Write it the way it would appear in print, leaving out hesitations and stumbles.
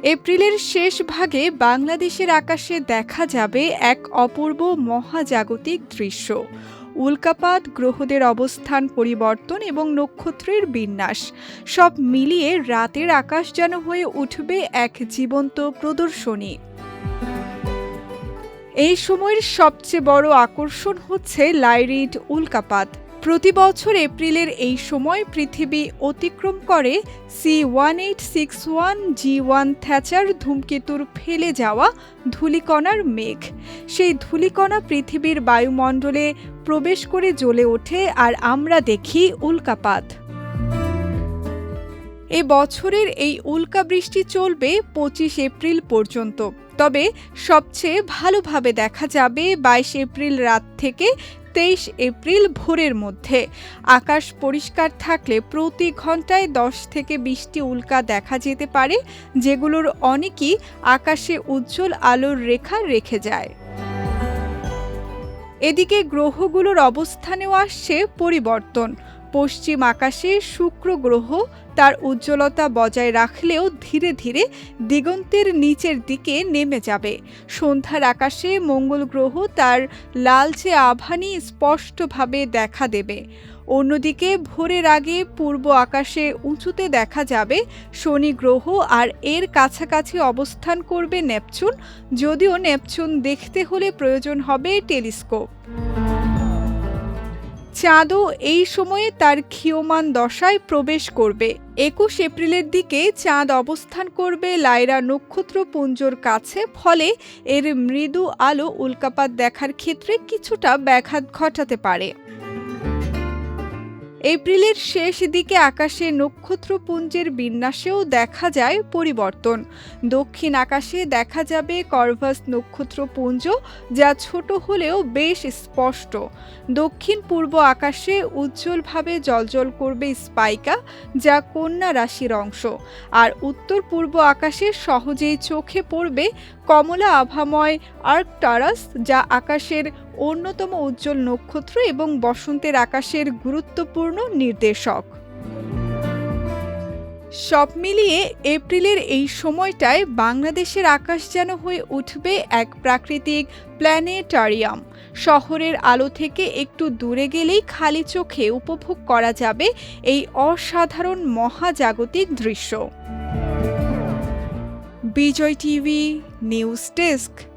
এপ্রিলের শেষ ভাগে বাংলাদেশের আকাশে দেখা যাবে এক অপূর্ব মহাজাগতিক দৃশ্য। উল্কাপাত, গ্রহদের অবস্থান পরিবর্তন এবং নক্ষত্রের বিন্যাস সব মিলিয়ে রাতের আকাশ যেন হয়ে উঠবে এক জীবন্ত প্রদর্শনী। এই সময়ের সবচেয়ে বড় আকর্ষণ হচ্ছে লাইরিড উল্কাপাত। প্রতি বছর এপ্রিলের এই সময় পৃথিবী অতিক্রম করে C1861G1 থ্যাচার ধূমকেতুর ফেলে যাওয়া ধূলিকণার মেঘ। সেই ধূলিকণা পৃথিবীর বায়ুমণ্ডলে প্রবেশ করে জ্বলে ওঠে আর আমরা দেখি উল্কাপাত। এ বছরের এই উল্কাবৃষ্টি চলবে 25 এপ্রিল পর্যন্ত। তবে সবচেয়ে ভালোভাবে দেখা যাবে 22 এপ্রিল রাত থেকে 23 এপ্রিল ভোরের মধ্যে। আকাশ পরিষ্কার থাকলে প্রতি ঘন্টায় 10 থেকে 20টি উল্কা দেখা যেতে পারে, যেগুলোর অনেকই আকাশে উজ্জ্বল আলোর রেখা রেখে যায়। এদিকে গ্রহগুলোর অবস্থানেও আসছে পরিবর্তন। পশ্চিম আকাশে শুক্র গ্রহ তার উজ্জ্বলতা বজায় রাখলেও ধীরে ধীরে দিগন্তের নিচের দিকে নেমে যাবে। সন্ধ্যার আকাশে মঙ্গল গ্রহ তার লালচে আভানি স্পষ্টভাবে দেখা দেবে। অন্যদিকে ভোরের আগে পূর্ব আকাশে উঁচুতে দেখা যাবে শনি গ্রহ, আর এর কাছাকাছি অবস্থান করবে নেপচুন, যদিও নেপচুন দেখতে হলে প্রয়োজন হবে টেলিস্কোপ। চাঁদও এই সময়ে তার ক্ষীয়মান দশায় প্রবেশ করবে। 21 এপ্রিলের দিকে চাঁদ অবস্থান করবে লাইরা নক্ষত্রপুঞ্জর কাছে, ফলে এর মৃদু আলো উল্কাপাত দেখার ক্ষেত্রে কিছুটা ব্যাঘাত ঘটাতে পারে। এপ্রিলের শেষ দিকে আকাশে নক্ষত্রপুঞ্জের বিন্যাসেও দেখা যায় পরিবর্তন। দক্ষিণ আকাশে দেখা যাবে কর্ভাস নক্ষত্রপুঞ্জ, যা ছোট হলেও বেশ স্পষ্ট। দক্ষিণ পূর্ব আকাশে উজ্জ্বলভাবে জ্বলজ্বল করবে স্পাইকা, যা কন্যা রাশির অংশ। আর উত্তর পূর্ব আকাশে সহজেই চোখে পড়বে কমলা আভাময় আর্কটারাস, যা আকাশের অন্যতম উজ্জ্বল নক্ষত্র এবং বসন্তের আকাশের গুরুত্বপূর্ণ নির্দেশক। সব মিলিয়ে এপ্রিলের এই সময়টায় বাংলাদেশের আকাশ যেন হয়ে উঠবে এক প্রাকৃতিক প্ল্যানেটারিয়াম। শহরের আলো থেকে একটু দূরে গেলেই খালি চোখে উপভোগ করা যাবে এই অসাধারণ মহাজাগতিক দৃশ্য। বিজয় টিভি নিউজ ডেস্ক।